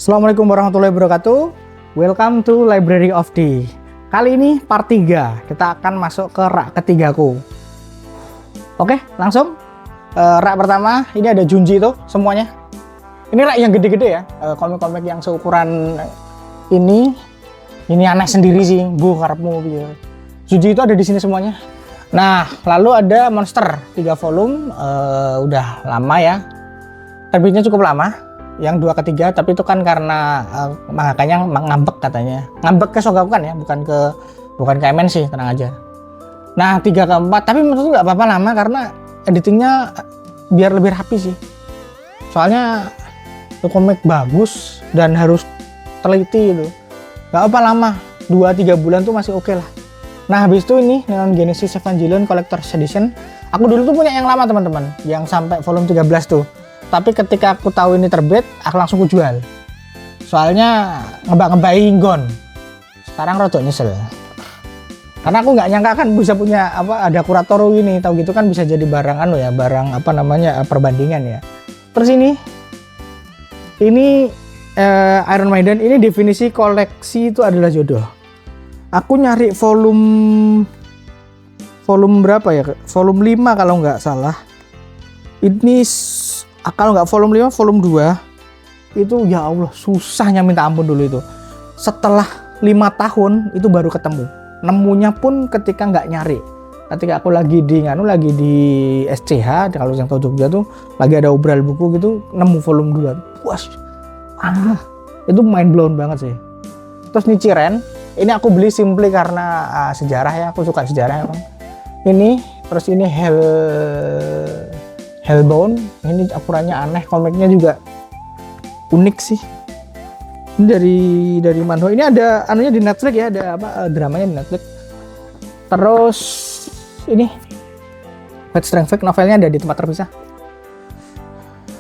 Assalamualaikum warahmatullahi wabarakatuh. Welcome to Library of D. Kali ini part 3. Kita akan masuk ke rak ketigaku. Oke, langsung. Rak pertama, ini ada Junji tuh semuanya. Ini rak yang gede-gede ya. Komik-komik yang seukuran ini. Ini aneh sendiri sih, bu karepmu piye. Junji itu ada di sini semuanya. Nah, lalu ada Monster 3 volume, udah lama ya. Terbitnya cukup lama. Yang 2 ke 3, tapi itu kan karena mangakanya ngambek katanya. Ngambek ke Shogakukan ya, bukan ke MNC, tenang aja. Nah, 3 ke 4, tapi menurutku nggak apa-apa lama karena editingnya biar lebih rapi sih. Soalnya itu komik bagus dan harus teliti gitu. Nggak apa lama, 2-3 bulan tuh masih oke lah. Nah, habis itu ini Neon Genesis Evangelion Collector's Edition. Aku dulu tuh punya yang lama teman-teman, yang sampai volume 13 tuh. Tapi ketika aku tahu ini terbit, aku langsung jual. Soalnya ngebak-ngebai Gon. Sekarang rada nyesel. Karena aku nggak nyangka kan bisa punya ada Kuratoru ini, tahu gitu kan bisa jadi barang barang perbandingan ya. Terus ini Iron Maiden, ini definisi koleksi itu adalah jodoh. Aku nyari volume berapa ya? Volume 5 kalau nggak salah. Ini kalau nggak volume 5, volume 2 itu ya Allah susahnya minta ampun dulu itu. Setelah 5 tahun itu baru ketemu. Nemunya pun ketika nggak nyari. Ketika aku lagi di SCH, kalau yang tahu Jogja tuh lagi ada obral buku gitu, nemu volume 2. Puas. Itu mind blown banget sih. Terus Nichiren, ini aku beli simply karena sejarah ya, aku suka sejarah emang. Ini, terus ini Hellbound, ini akurannya aneh, komiknya juga unik sih. Ini dari Manhwa. Ini ada anunya di Netflix ya, ada dramanya di Netflix. Terus ini Fate Strength Fate, novelnya ada di tempat terpisah.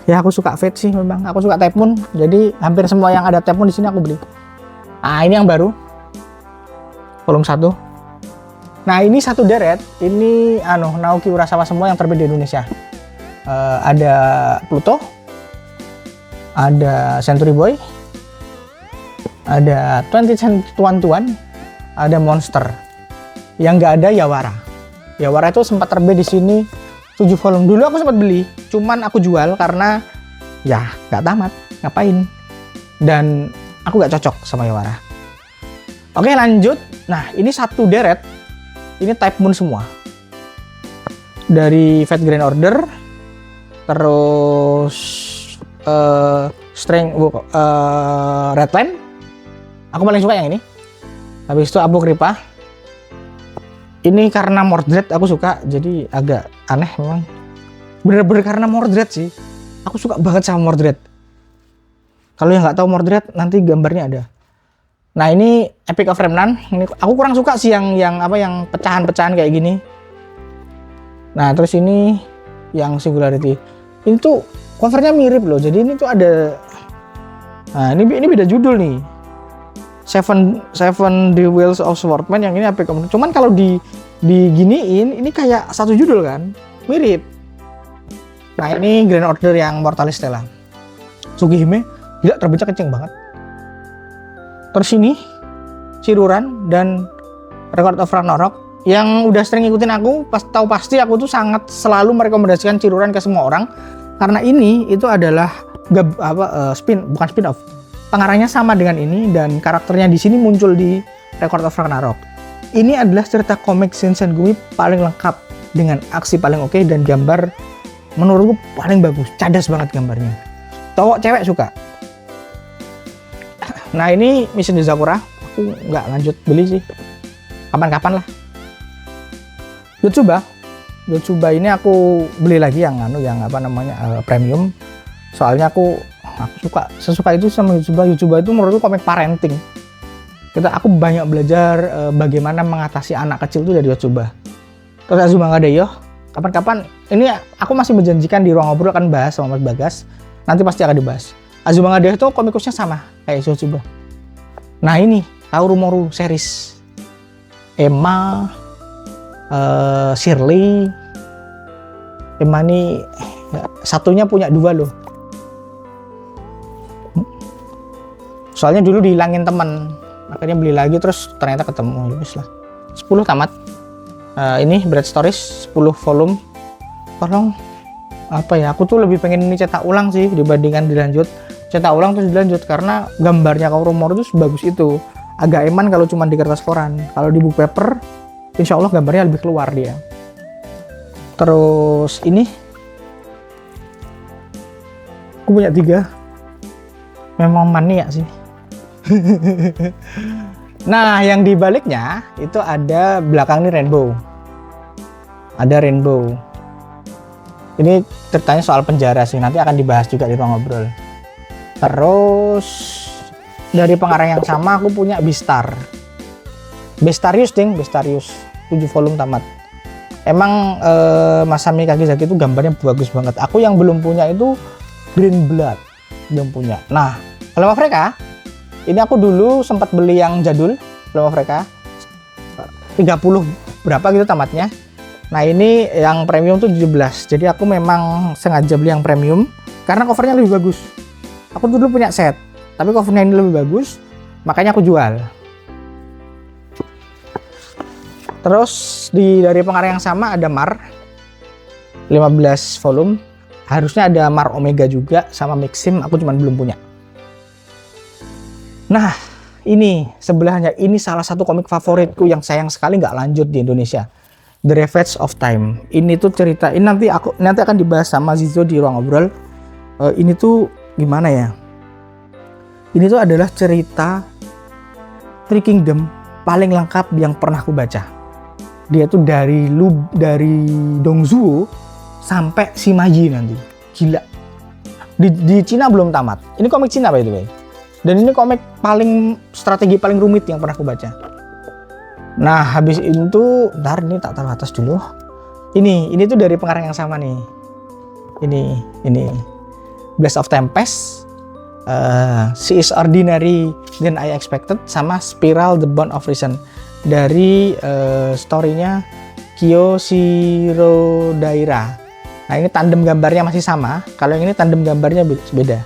Ya aku suka Fate sih memang, aku suka Type Moon. Jadi hampir semua yang ada Type Moon di sini aku beli. Nah, ini yang baru. Volume 1. Nah, ini satu deret, ini Naoki Urasawa semua yang terbit di Indonesia. Ada Pluto, ada Century Boy, ada 20th Century Tuan, ada Monster. Yang nggak ada Yawara. Yawara itu sempat terbit di sini 7 volume. Dulu aku sempat beli, cuman aku jual karena ya nggak tamat, ngapain. Dan aku nggak cocok sama Yawara. Oke, lanjut. Nah, ini satu deret, ini Type Moon semua. Dari Fate Grand Order, terus Redline, aku paling suka yang ini. Habis itu Apokrypha. Ini karena Mordred aku suka, jadi agak aneh memang. Bener-bener karena Mordred sih. Aku suka banget sama Mordred. Kalau yang nggak tahu Mordred, nanti gambarnya ada. Nah, ini Epic of Remnant. Ini aku kurang suka sih yang pecahan-pecahan kayak gini. Nah, terus ini yang Singularity. Ini tuh covernya mirip loh. Jadi ini tuh ada. Nah, ini beda judul nih. Seven The Wheels of Swordman, yang ini Epic of Remnant. Cuman kalau diginiin, ini kayak satu judul kan, mirip. Nah, ini Grand Order yang Mortalis Stella. Tsukihime, gila terbitnya kenceng banget. Terus ini Ciruran dan Record of Ragnarok. Yang udah sering ngikutin aku, pasti aku tuh sangat selalu merekomendasikan Ciruran ke semua orang. Karena ini itu adalah bukan spin-off. Pengarangnya sama dengan ini dan karakternya di sini muncul di Record of Ragnarok. Ini adalah cerita komik Shinsengumi paling lengkap dengan aksi paling oke dan gambar menurutku paling bagus. Cadas banget gambarnya. Cowok cewek suka. Nah, ini Mission Yozakura. Aku nggak lanjut beli sih. Kapan-kapan lah. Yotsuba ini aku beli lagi yang premium. Soalnya aku sesuka itu sama Yotsuba. Yotsuba itu menurutku komik parenting. Aku banyak belajar bagaimana mengatasi anak kecil itu dari Yotsuba. Terus Azumanga Daioh, kapan-kapan ini aku masih menjanjikan di ruang ngobrol akan bahas sama Mas Bagas. Nanti pasti akan dibahas. Azumanga Daioh itu komikusnya sama kayak Yotsuba. Nah, ini Kaoru series. Emma, Shirley. Emma ini satunya punya 2 loh. Soalnya dulu dihilangin teman, akhirnya beli lagi terus ternyata ketemu. Yus lah. 10 tamat. Ini Bright Stories 10 volume. Tolong apa ya? Aku tuh lebih pengen ini cetak ulang sih dibandingkan dilanjut. Cetak ulang terus dilanjut karena gambarnya Kaoru Moro itu sebagus itu. Agak eman kalau cuma di kertas koran. Kalau di book paper, insya Allah gambarnya lebih keluar dia. Terus ini aku punya 3. Memang mania sih. Nah, yang dibaliknya itu ada belakang ini rainbow. Ada rainbow. Ini ceritanya soal penjara sih. Nanti akan dibahas juga di ruang ngobrol. Terus dari pengarang yang sama aku punya Beastar. Bestarius ding, Bestarius 7 volume tamat. Emang Masami Kagizaki itu gambarnya bagus banget. Aku yang belum punya itu Green Blood, belum punya. Nah, Flame of Recca ini aku dulu sempat beli yang jadul, Flame of Recca 30 berapa gitu tamatnya. Nah, ini yang premium tuh 17. Jadi aku memang sengaja beli yang premium karena covernya lebih bagus. Aku dulu punya set, tapi covernya ini lebih bagus, makanya aku jual. Terus dari pengarang yang sama ada Mar 15 volume. Harusnya ada Mar Omega juga sama Maxim, aku cuma belum punya. Nah, ini sebelahnya, ini salah satu komik favoritku yang sayang sekali nggak lanjut di Indonesia. The Ravage of Time. Ini tuh cerita, ini nanti akan dibahas sama Zizo di ruang ngobrol. Ini tuh gimana ya? Ini tuh adalah cerita Three Kingdom paling lengkap yang pernah aku baca. Dia tuh dari Dongzuo sampai Shimaji nanti. Gila. Di Cina belum tamat. Ini komik Cina by the way. Dan ini komik strategi paling rumit yang pernah aku baca. Nah, habis itu, ntar ini tak taruh atas dulu. Ini tuh dari pengarang yang sama nih. Ini Blast of Tempest, She is Ordinary Than I Expected, sama Spiral The Bond of Reason dari story-nya Kiyoshiro Daira. Nah, ini tandem gambarnya masih sama. Kalau yang ini tandem gambarnya beda.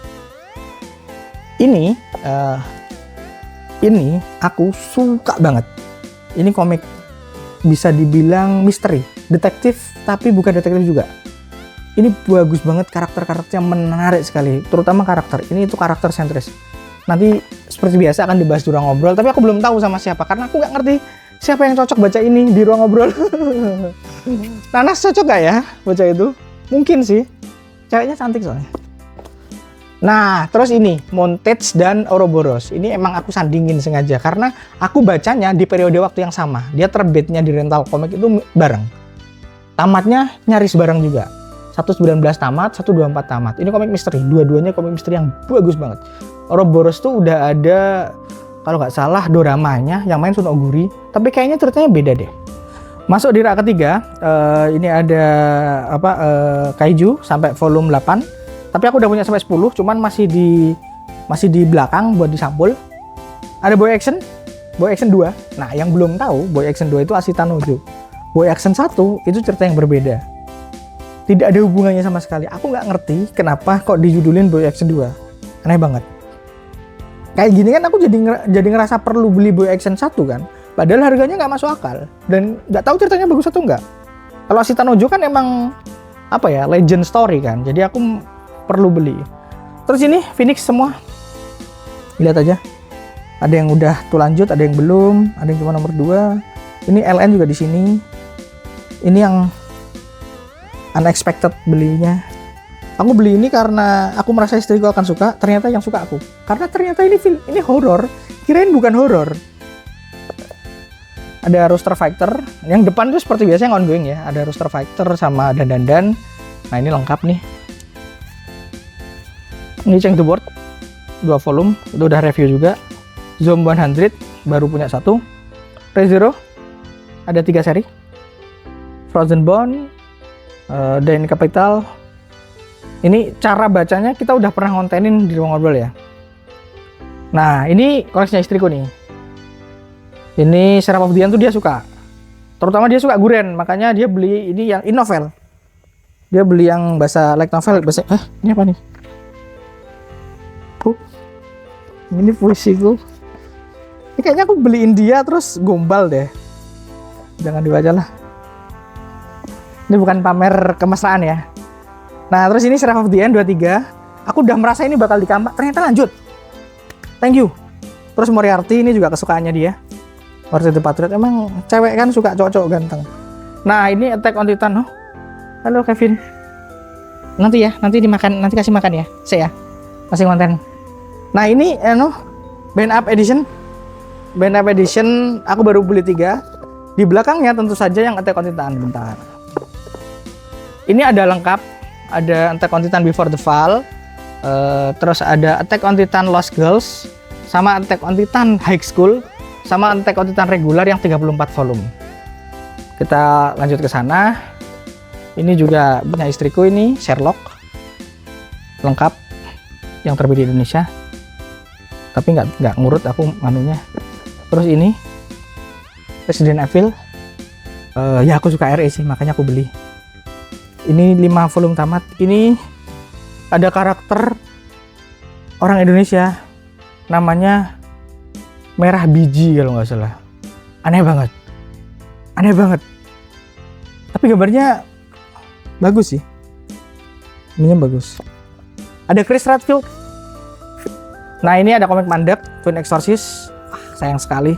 Ini aku suka banget. Ini komik bisa dibilang misteri, detektif, tapi bukan detektif juga. Ini bagus banget, karakter-karakternya menarik sekali, terutama karakter. Ini itu karakter sentris. Nanti seperti biasa akan dibahas di ruang ngobrol, tapi aku belum tahu sama siapa karena aku nggak ngerti siapa yang cocok baca ini di ruang ngobrol. Nanas cocok gak ya baca itu? Mungkin sih, ceweknya cantik soalnya. Nah, terus ini Montage dan Ouroboros. Ini emang aku sandingin sengaja karena aku bacanya di periode waktu yang sama. Dia terbitnya di rental komik itu bareng. Tamatnya nyaris bareng juga. 119 tamat, 124 tamat. Ini komik misteri. Dua-duanya komik misteri yang bagus banget. Ouroboros tuh udah ada, kalau nggak salah, doramanya yang main Sun Oguri. Tapi kayaknya ceritanya beda deh. Masuk di rak ketiga, ini ada Kaiju sampai volume 8. Tapi aku udah punya sampai 10, cuman masih di belakang buat disampul. Ada Boy Action 2. Nah, yang belum tahu, Boy Action 2 itu Ashita no Joe. Boy Action 1 itu cerita yang berbeda. Tidak ada hubungannya sama sekali. Aku nggak ngerti kenapa kok dijudulin Boy Action 2. Aneh banget. Kayak gini kan aku jadi ngerasa perlu beli Boy Action 1 kan. Padahal harganya nggak masuk akal. Dan nggak tahu ceritanya bagus atau enggak. Kalau Ashita no Joe kan emang legend story kan. Jadi aku perlu beli. Terus ini Phoenix semua. Lihat aja. Ada yang udah tuh lanjut, ada yang belum, ada yang cuma nomor 2. Ini LN juga di sini. Ini yang unexpected belinya. Aku beli ini karena aku merasa istriku akan suka, ternyata yang suka aku. Karena ternyata ini horor. Kirain bukan horor. Ada Rooster Fighter. Yang depan itu seperti biasa yang ongoing ya. Ada Rooster Fighter sama dandan. Nah, ini lengkap nih. Ini Change the World 2 volume, itu udah review juga. Zoom 100 baru punya 1. Re:Zero ada 3 seri. Frozen Bone, Dan Capital. Ini cara bacanya kita udah pernah ngontenin di ruang ngobrol ya. Nah, ini koleksinya istriku nih. Ini Seraph of the End tuh dia suka. Terutama dia suka Guren, makanya dia beli ini yang in-novel. Dia beli yang bahasa light novel, ini apa nih? Ini puisiku. Ini kayaknya aku beliin dia terus gombal deh. Jangan dibaca lah. Ini bukan pamer kemesraan ya. Nah terus ini Seraph of the End 23. Aku udah merasa ini bakal dikampak, ternyata lanjut. Thank you. Terus Moriarty ini juga kesukaannya dia. Moriarty the Patriot, emang cewek kan suka cowok-cowok ganteng. Nah ini Attack on Titan. Oh. Halo Kevin. Nanti ya, nanti dimakan, nanti kasih makan ya. Saya masih konten. Nah ini Band Up Edition. Band Up Edition aku baru beli 3. Di belakangnya tentu saja yang Attack on Titan. Bentar. Ini ada lengkap. Ada Attack on Titan Before the Fall. Terus ada Attack on Titan Lost Girls. Sama Attack on Titan High School. Sama Attack on Titan regular yang 34 volume. Kita lanjut ke sana. Ini juga punya istriku ini, Sherlock. Lengkap. Yang terbit di Indonesia. Tapi nggak ngurut aku manunya. Terus ini Resident Evil. Ya aku suka RE sih, makanya aku beli. Ini 5 volume tamat. Ini ada karakter orang Indonesia namanya Merah Biji kalau nggak salah. Aneh banget. Aneh banget. Tapi gambarnya bagus sih. Ini bagus. Ada Chris Redfield. Nah ini ada komik mandek Twin Exorcist. Sayang sekali.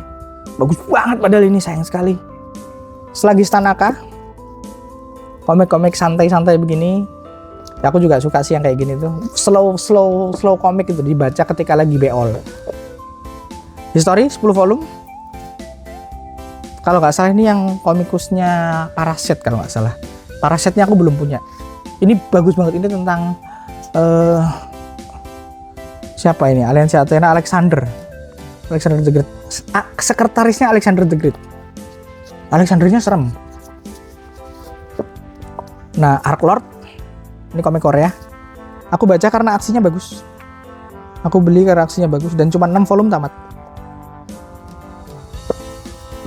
Bagus banget padahal ini, sayang sekali. Selagi Tanaka. Komik-komik santai-santai begini. Ya, aku juga suka sih yang kayak gini tuh. Slow komik itu dibaca ketika lagi beol. History 10 volume. Kalau nggak salah ini yang komikusnya Parasite kalau nggak salah. Parasite-nya aku belum punya. Ini bagus banget. Ini tentang siapa ini? Aliansi Athena, Alexander the Great. Sekretarisnya Alexander the Great. Alexandernya serem. Nah, Arc Lord. Ini komik Korea. Aku baca karena aksinya bagus. Aku beli karena aksinya bagus dan cuma 6 volume tamat.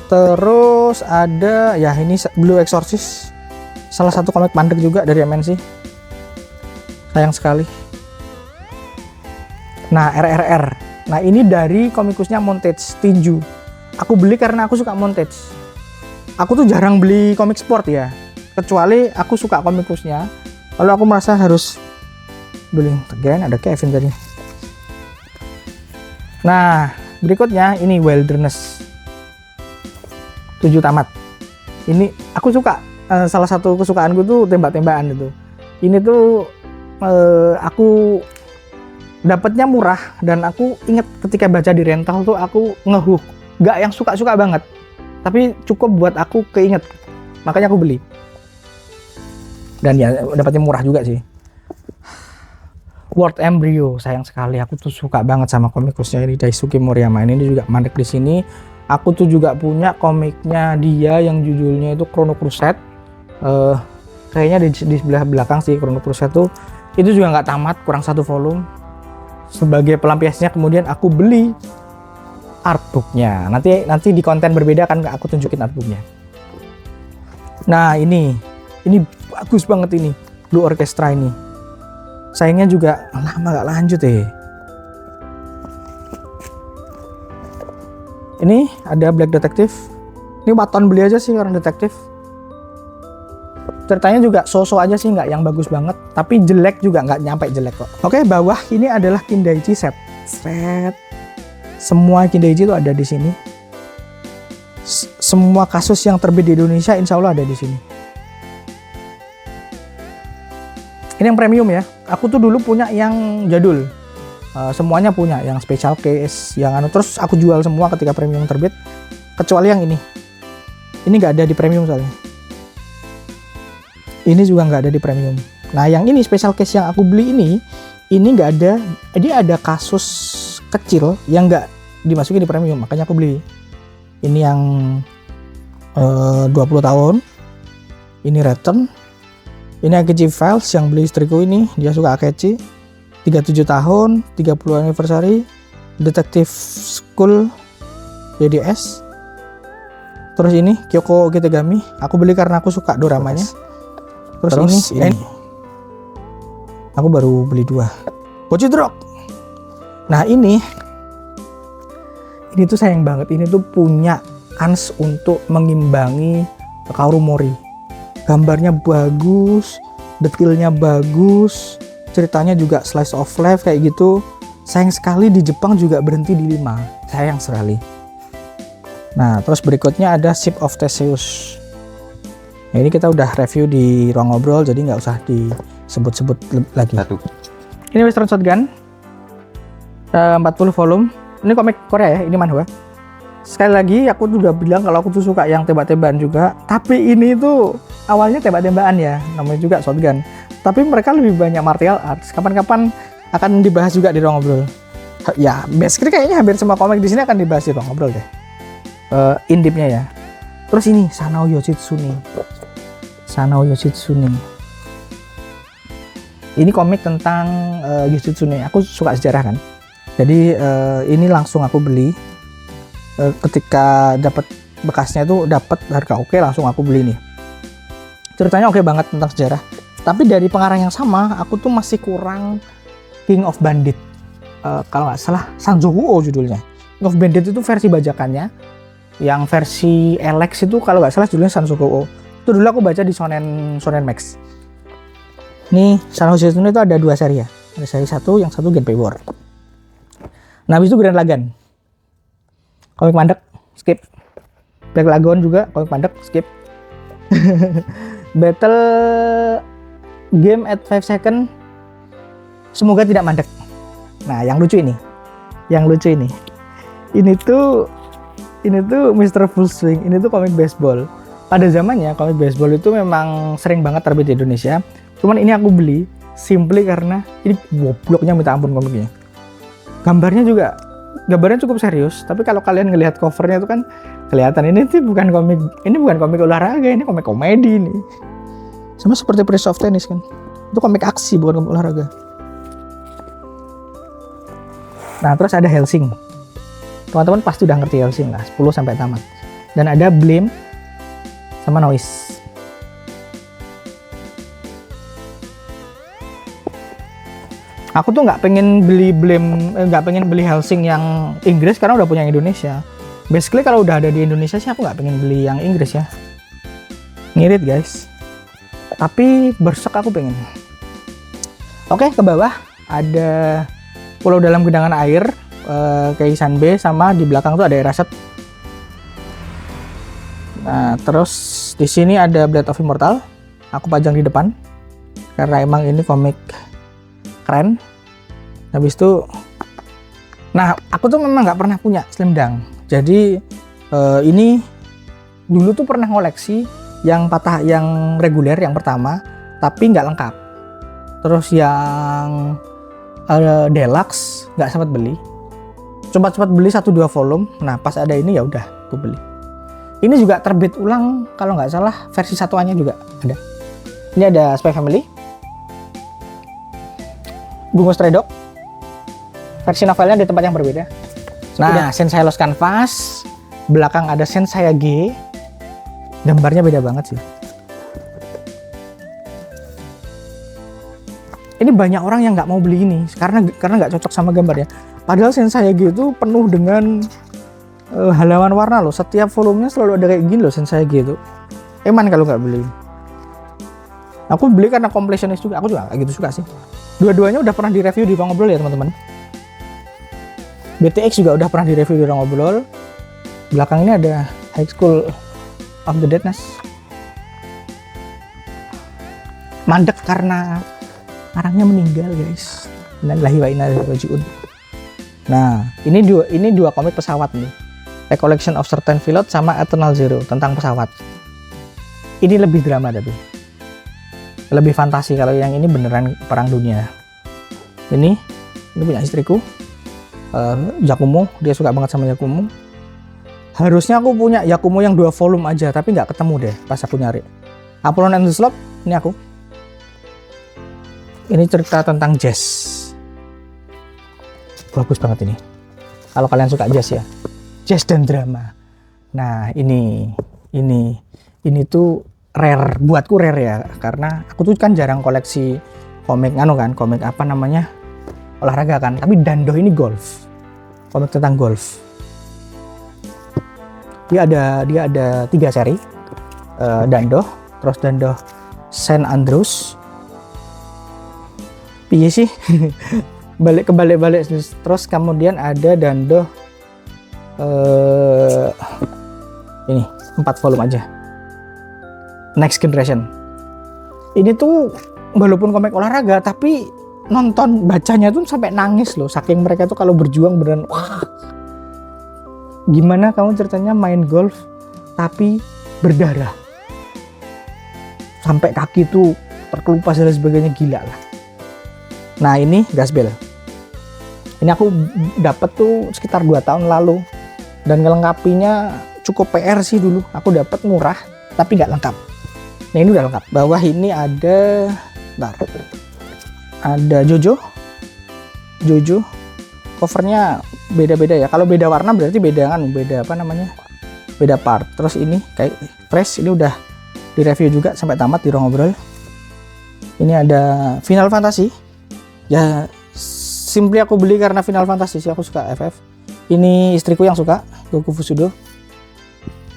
Terus ada ya ini Blue Exorcist. Salah satu komik mandek juga dari MNC. Sayang sekali. Nah, RRR. Nah, ini dari komikusnya Montage Tinju. Aku beli karena aku suka Montage. Aku tuh jarang beli komik sport ya. Kecuali aku suka komikusnya. Lalu aku merasa harus beli. Kirain ada Kevin tadi. Nah, berikutnya ini Wilderness 7 tamat. Ini aku suka. Salah satu kesukaanku tuh tembak-tembakan itu. Ini tuh aku dapatnya murah dan aku inget ketika baca di rental tuh aku ngehook. Gak yang suka-suka banget. Tapi cukup buat aku keinget. Makanya aku beli. Dan ya dapatnya murah juga sih. World Embryo, sayang sekali. Aku tuh suka banget sama komikusnya ini, Daisuke Moriyama. Ini juga mandek di sini. Aku tuh juga punya komiknya dia yang judulnya itu Chrono Crusade. Kayaknya di sebelah belakang sih Chrono Crusade tuh. Itu juga nggak tamat, kurang 1 volume. Sebagai pelampiasnya kemudian aku beli artbooknya. Nanti di konten berbeda kan aku tunjukin artbooknya. Nah ini bagus banget ini Blue Orchestra ini. Sayangnya juga lama gak lanjut Ini ada Black Detective. Ini waton beli aja sih orang detektif. Ceritanya juga so-so aja sih, nggak yang bagus banget. Tapi jelek juga nggak nyampe jelek kok. Oke, bawah ini adalah Kindaichi set. Semua Kindaichi itu ada di sini. Semua kasus yang terbit di Indonesia insya Allah ada di sini. Ini yang premium ya. Aku tuh dulu punya yang jadul. Semuanya punya, yang special case, yang terus aku jual semua ketika premium terbit. Kecuali yang ini. Ini nggak ada di premium soalnya. Ini juga nggak ada di premium. Nah, yang ini special case yang aku beli ini nggak ada. Dia ada kasus kecil yang nggak dimasukin di premium, makanya aku beli. Ini yang 20 tahun. Ini Return. Ini Akechi Files yang beli istriku ini, dia suka Akechi. 37 tahun, 30 anniversary. Detective School DDS. Terus ini Kyoko Kitegami, aku beli karena aku suka doramanya. Terus ini aku baru beli 2. Bocah Drog. Nah, ini Ini tuh sayang banget, ini tuh punya kans untuk mengimbangi Kaoru Mori. Gambarnya bagus, detailnya bagus, ceritanya juga slice of life kayak gitu. Sayang sekali di Jepang juga berhenti di 5, sayang sekali. Nah terus berikutnya ada Ship of Theseus. Nah, ini kita udah review di ruang ngobrol, jadi nggak usah disebut-sebut lagi. Ini Western Shotgun 40 volume. Ini komik Korea ya, ini manhwa. Sekali lagi aku tuh udah bilang kalau aku tuh suka yang tembak-tembakan juga, tapi ini tuh awalnya tembak-tembakan ya, namanya juga shotgun. Tapi mereka lebih banyak martial arts. Kapan-kapan akan dibahas juga di ruang ngobrol. Ya, basically kayaknya hampir semua komik di sini akan dibahas di ruang ngobrol deh. In-depth-nya ya. Terus ini Sanao Yoshitsune. Sanao Yoshitsune. Ini komik tentang Yoshitsune. Aku suka sejarah kan. Jadi ini langsung aku beli. Ketika dapat bekasnya itu dapat harga oke, langsung aku beli nih. Ceritanya oke banget tentang sejarah. Tapi dari pengarang yang sama, aku tuh masih kurang King of Bandit. Kalau nggak salah Sanzokuo judulnya. King of Bandit itu versi bajakannya. Yang versi Alex itu kalau nggak salah judulnya Sanzokuo. Itu dulu aku baca di Shonen Max. Nih Sanao Yoshitsune itu ada 2 seri ya. Ada seri 1, yang satu Genpei War. Nah habis itu Grand Lagan. Komik mandek, skip. Black Lagoon juga, komik mandek, skip. Battle Game at 5 Second, semoga tidak mandek. Nah, yang lucu ini. Ini tuh Mr. Full Swing, ini tuh komik baseball. Pada zamannya komik baseball itu memang sering banget terbit di Indonesia. Cuman ini aku beli simply karena ini gobloknya minta ampun komiknya. Gambarnya cukup serius, tapi kalau kalian ngelihat covernya itu kan kelihatan ini bukan komik olahraga, ini komik komedi nih. Sama seperti Prince of Tennis kan. Itu komik aksi, bukan komik olahraga. Nah, terus ada Hellsing. Teman-teman pasti udah ngerti Hellsing lah, 10 sampai tamat. Dan ada Blame sama Noise. Aku tuh nggak pengen beli Hellsing yang Inggris karena udah punya yang Indonesia. Basically kalau udah ada di Indonesia sih aku nggak pengen beli yang Inggris ya. Ngirit guys. Tapi Berserk aku pengen. Oke, ke bawah ada Pulau Dalam Genangan Air, Keisan B, sama di belakang tuh ada Eraset. Nah, terus di sini ada Blade of Immortal. Aku pajang di depan karena emang ini komik keren. Habis itu, nah aku tuh memang nggak pernah punya Slam Dunk. Jadi ini dulu tuh pernah ngoleksi yang reguler yang pertama, tapi nggak lengkap. Terus yang deluxe nggak sempat beli. Sempat beli 1-2 volume. Nah pas ada ini ya udah aku beli. Ini juga terbit ulang kalau nggak salah versi satuannya juga ada. Ini ada Spy Family. Bungo Stray Dog, versi novelnya di tempat yang berbeda. Nah, Sensei Lost Canvas, belakang ada Sensei G, gambarnya beda banget sih. Ini banyak orang yang nggak mau beli ini karena nggak cocok sama gambarnya. Padahal Sensei G itu penuh dengan halaman warna loh. Setiap volumenya selalu ada kayak gini loh Sensei G itu. Eman kalau nggak beli. Aku beli karena completionist juga. Aku juga gitu suka sih. Dua-duanya udah pernah direview di ruang ngobrol ya teman-teman. BTX juga udah pernah direview di ruang ngobrol. Belakang ini ada High School of the Deadness. Mandek karena orangnya meninggal guys. Innalillahi wa inna ilaihi raji'un. Nah, ini dua komik pesawat nih. Recollection of Certain Pilot sama Eternal Zero tentang pesawat. Ini lebih drama tapi. Lebih fantasi, kalau yang ini beneran perang dunia. Ini punya istriku, Yakumo, dia suka banget sama Yakumo. Harusnya aku punya Yakumo yang 2 volume aja, tapi nggak ketemu deh pas aku nyari. Apollon and the Slope, ini aku. Ini cerita tentang jazz. Bagus banget ini. Kalau kalian suka jazz ya, jazz dan drama. Nah ini tuh rare, buatku rare ya, karena aku tuh kan jarang koleksi komik komik apa namanya olahraga kan, tapi Dando ini golf, komik tentang golf. Dia ada 3 seri. Dandoh, terus Dandoh Saint Andrews. Piye sih? Balik terus kemudian ada Dandoh ini 4 volume aja. Next Generation. Ini tuh walaupun komik olahraga tapi nonton bacanya tuh sampai nangis loh, saking mereka tuh kalau berjuang beneran wah. Gimana kamu ceritanya main golf tapi berdarah sampai kaki tuh terkelupas dan sebagainya, gila lah. Nah ini Gasbel, ini aku dapat tuh sekitar 2 tahun lalu dan ngelengkapinya cukup PR sih dulu. Aku dapat murah tapi nggak lengkap. Nah ini udah lengkap. Bawah ini ada Jojo. Covernya beda-beda ya. Kalau beda warna berarti beda part. Terus ini kayak fresh, ini udah direview juga sampai tamat di Ruang Ngobrol. Ini ada Final Fantasy. Ya simply aku beli karena Final Fantasy sih, aku suka FF. Ini istriku yang suka, Goku Fusudo.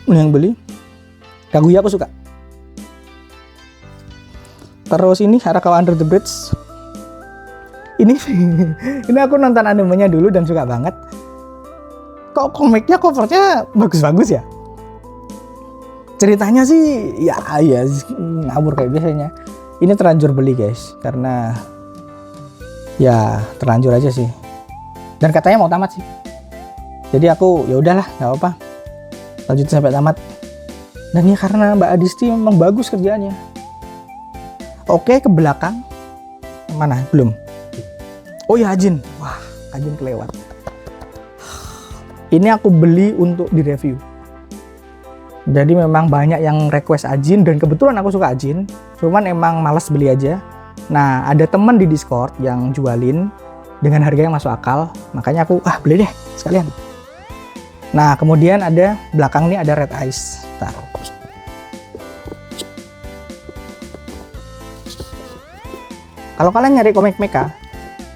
Ini yang beli. Kaguya aku suka. Terus ini Arakawa Under the Bridge. Ini aku nonton animenya dulu dan suka banget. Kok komiknya, covernya bagus-bagus ya. Ceritanya sih ya ngawur kayak biasanya. Ini terlanjur beli guys, karena ya terlanjur aja sih. Dan katanya mau tamat sih. Jadi aku ya udahlah, nggak apa-apa. Lanjutin sampai tamat. Dan ya karena Mbak Adisti memang bagus kerjaannya. Oke, ke belakang. Mana? Belum. Oh ya Ajin. Wah, Ajin kelewat. Ini aku beli untuk direview. Jadi memang banyak yang request Ajin dan kebetulan aku suka Ajin. Cuman emang males beli aja. Nah, ada temen di Discord yang jualin dengan harga yang masuk akal. Makanya aku beli deh sekalian. Nah, kemudian ada belakang ini ada Red Eyes. Kalau kalian nyari komik mecha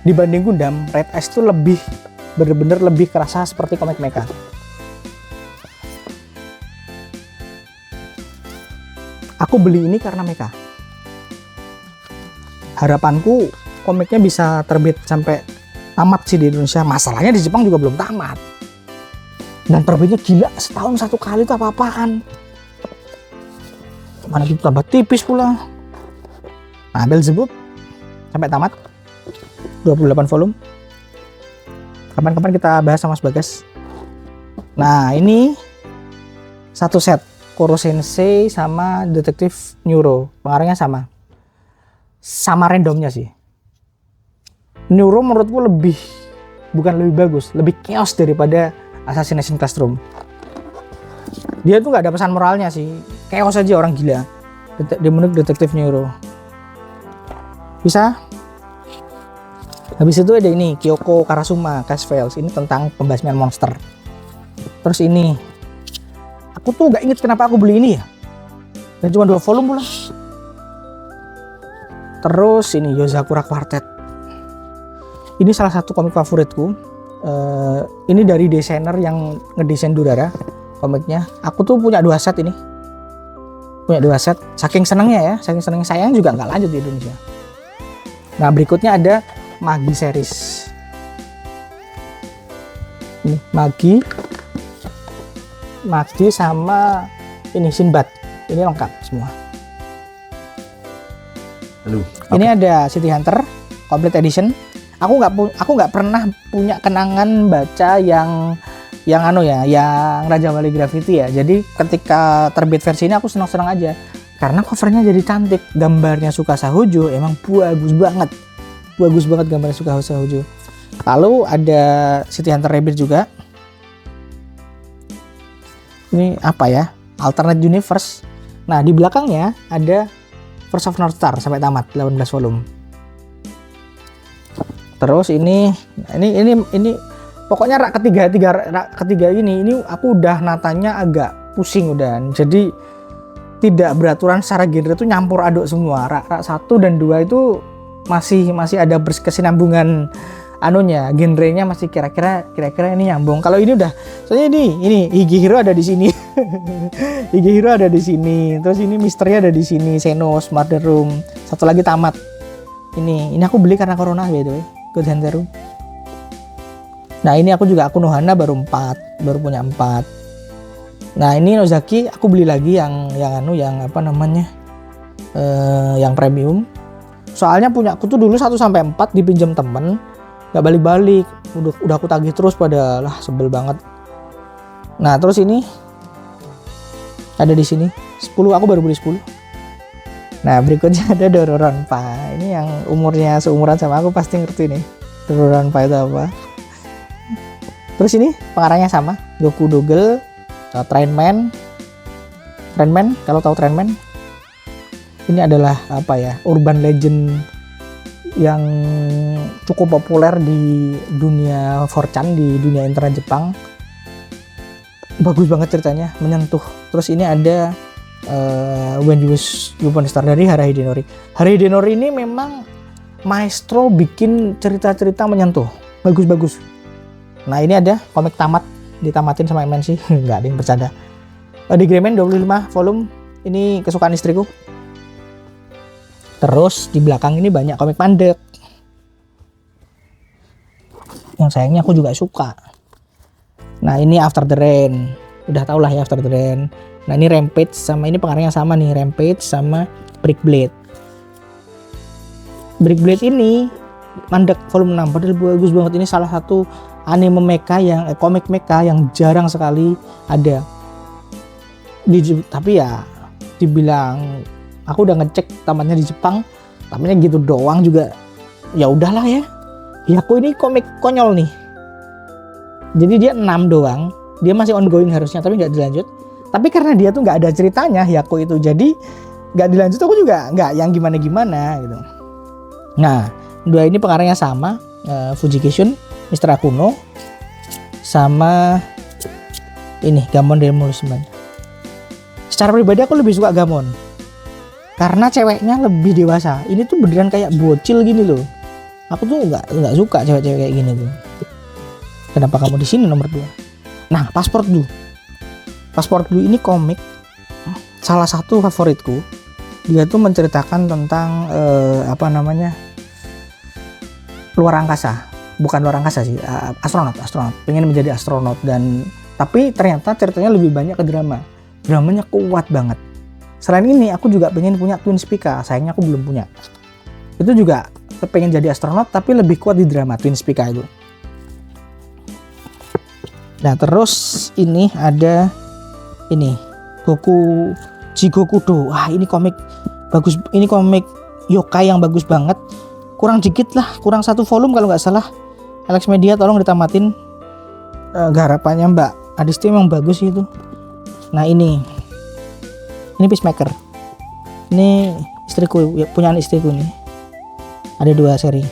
dibanding Gundam, Red Eyes itu bener-bener lebih kerasa seperti komik mecha. Aku beli ini karena mecha. Harapanku komiknya bisa terbit sampai tamat sih di Indonesia. Masalahnya di Jepang juga belum tamat. Dan terbitnya gila, setahun 1 kali itu apa-apaan. Mana itu tambah tipis pula. Nah, Belzebub sampai tamat 28 volume. Kapan-kapan kita bahas sama Mas Bagas. Nah, ini satu set Koro Sensei sama Detektif Neuro. Pengarangnya sama randomnya sih. Neuro menurutku bukan lebih bagus, lebih chaos daripada Assassination Classroom. Dia tuh nggak ada pesan moralnya sih, chaos aja orang gila. Detektif Neuro. Bisa. Habis itu ada ini Kyoko Karasuma Case Files. Ini tentang pembasmian monster. Terus ini aku tuh gak inget kenapa aku beli ini ya. Dan cuma 2 volume pula. Terus ini Yozakura Quartet. Ini salah satu komik favoritku. Ini dari desainer yang ngedesain Durara komiknya. Aku tuh punya 2 set ini. Punya 2 set. Saking senengnya sayang juga nggak lanjut di Indonesia. Nah, berikutnya ada Magi series. Ini Magi sama ini Sinbad. Ini lengkap semua. Ini ada City Hunter Complete Edition. Aku nggak pernah punya kenangan baca yang Raja Wali Graffiti ya. Jadi ketika terbit versi ini aku senang-senang aja karena covernya jadi cantik, gambarnya Tsukasa Hojo emang bagus banget gambarnya Tsukasa Hojo. Lalu ada City Hunter Rabbit juga. Ini apa ya? Alternate Universe. Nah, di belakangnya ada First of North Star sampai tamat 18 volume. Terus ini pokoknya rak ketiga ini aku udah natanya agak pusing udah. Jadi tidak beraturan secara genre itu nyampur aduk semua. Rak 1 dan 2 itu masih ada berkesinambungan anunya, genrenya masih kira-kira ini nyambung. Kalau ini udah, soalnya ini Higehiro ada di sini. Higehiro ada di sini. Terus ini misteri ada di sini, Senos, Murder Room. Satu lagi tamat. Ini aku beli karena corona by the way. Good Henteru. Nah, ini aku juga Akunohana baru punya 4. Nah, ini Nozaki aku beli lagi yang apa namanya? Yang premium. Soalnya punya aku tuh dulu 1 sampai 4 dipinjam temen. Gak balik-balik, udah aku tagih terus, padahal sebel banget. Nah, terus ini ada di sini 10, aku baru beli 10. Nah, berikutnya ada Dororonpa. Ini yang umurnya seumuran sama aku pasti ngerti nih Dororonpa itu apa. Terus ini pengarangnya sama, Goku Dogel, Trainman, kalau tahu Trainman. Ini adalah apa ya, urban legend yang cukup populer di dunia 4chan, di dunia internet Jepang. Bagus banget ceritanya, menyentuh. Terus ini ada When You Was Born Star dari Hara Hidenori. Hara Hidenori ini memang maestro bikin cerita-cerita menyentuh, bagus-bagus. Nah, ini ada komik tamat, ditamatin sama MNC. Nggak ada yang bercanda. Di Gremen 25 volume, ini kesukaan istriku. Terus di belakang ini banyak komik mandek yang sayangnya aku juga suka. Nah, ini After the Rain, udah tau lah ya After the Rain. Nah, ini Rampage, sama ini pengarangnya sama nih, Rampage sama Brick Blade. Brick Blade ini mandek volume 6, padahal bagus banget. Ini salah satu anime mecha yang komik mecha yang jarang sekali ada. Tapi ya dibilang, aku udah ngecek tamatnya di Jepang, tamatnya gitu doang juga. Ya udahlah ya. Hyaku ini komik konyol nih. Jadi dia 6 doang. Dia masih ongoing harusnya, tapi nggak dilanjut. Tapi karena dia tuh nggak ada ceritanya Hyaku itu, jadi nggak dilanjut. Aku juga nggak yang gimana-gimana gitu. Nah, 2 ini pengarangnya sama, Fujikishun, Mr. Akuno, sama ini Gamon Demolition. Secara pribadi aku lebih suka Gamon karena ceweknya lebih dewasa. Ini tuh beneran kayak bocil gini loh. Aku tuh nggak suka cewek-cewek kayak gini tuh. Kenapa kamu di sini nomor 2? Nah, Passport Blue. Passport Blue ini komik salah satu favoritku. Dia tuh menceritakan tentang apa namanya, luar angkasa. Bukan luar angkasa sih, astronot. Pengen menjadi astronot, dan tapi ternyata ceritanya lebih banyak ke drama. Dramanya kuat banget. Selain ini aku juga pengen punya Twin Spica, sayangnya aku belum punya. Itu juga pengen jadi astronot tapi lebih kuat di drama Twin Spica itu. Nah, terus ini ada ini Goku Jigokudo. Wah, ini komik bagus. Ini komik yokai yang bagus banget. Kurang dikit lah, kurang 1 volume kalau nggak salah. Alex Media tolong ditamatin. Garapannya Mbak Adisti memang bagus itu. Nah, ini Peacemaker. Ini istriku, punyaan istriku nih. Ada 2 seri.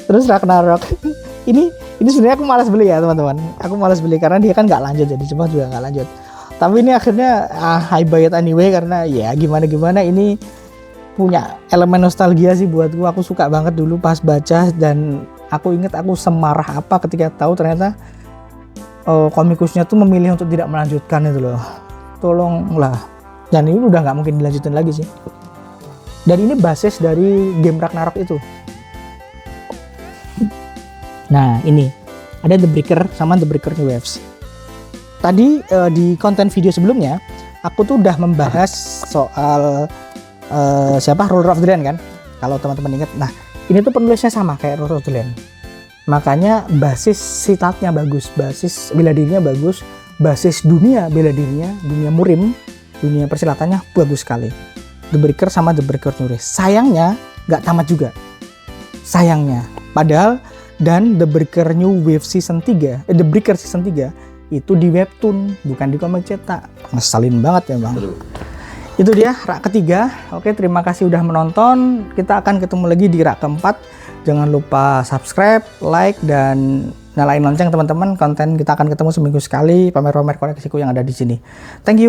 Terus Ragnarok. ini sebenarnya aku malas beli ya teman-teman. Aku malas beli karena dia kan nggak lanjut, jadi Jepang juga nggak lanjut. Tapi ini akhirnya I buy it anyway karena ya gimana ini punya elemen nostalgia sih buatku. Aku suka banget dulu pas baca, dan aku inget aku semarah apa ketika tahu ternyata komikusnya tuh memilih untuk tidak melanjutkan itu loh. Tolonglah. Dan ini udah nggak mungkin dilanjutin lagi sih. Dan ini basis dari game Ragnarok itu. Nah, ini ada The Breaker sama The Breaker New Waves. Tadi di konten video sebelumnya aku tuh udah membahas soal siapa Ruler of the Land kan, kalau teman-teman ingat. Nah, ini tuh penulisnya sama kayak Ruler of the Land. Makanya basis sitatnya bagus, basis bela dirinya bagus, basis dunia bela dirinya, dunia murim, dunia persilatannya bagus sekali. The Breaker sama The Breaker New Waves. Sayangnya nggak tamat juga. Sayangnya. Padahal dan The Breaker New Wave season 3, The Breaker season 3 itu di webtoon, bukan di komik cetak. Ngeselin banget ya, Bang. Itu dia rak ketiga. Oke, terima kasih udah menonton. Kita akan ketemu lagi di rak keempat. Jangan lupa subscribe, like, dan nyalain lonceng teman-teman. Konten kita akan ketemu seminggu sekali, pamer-pamer koleksiku yang ada di sini. Thank you.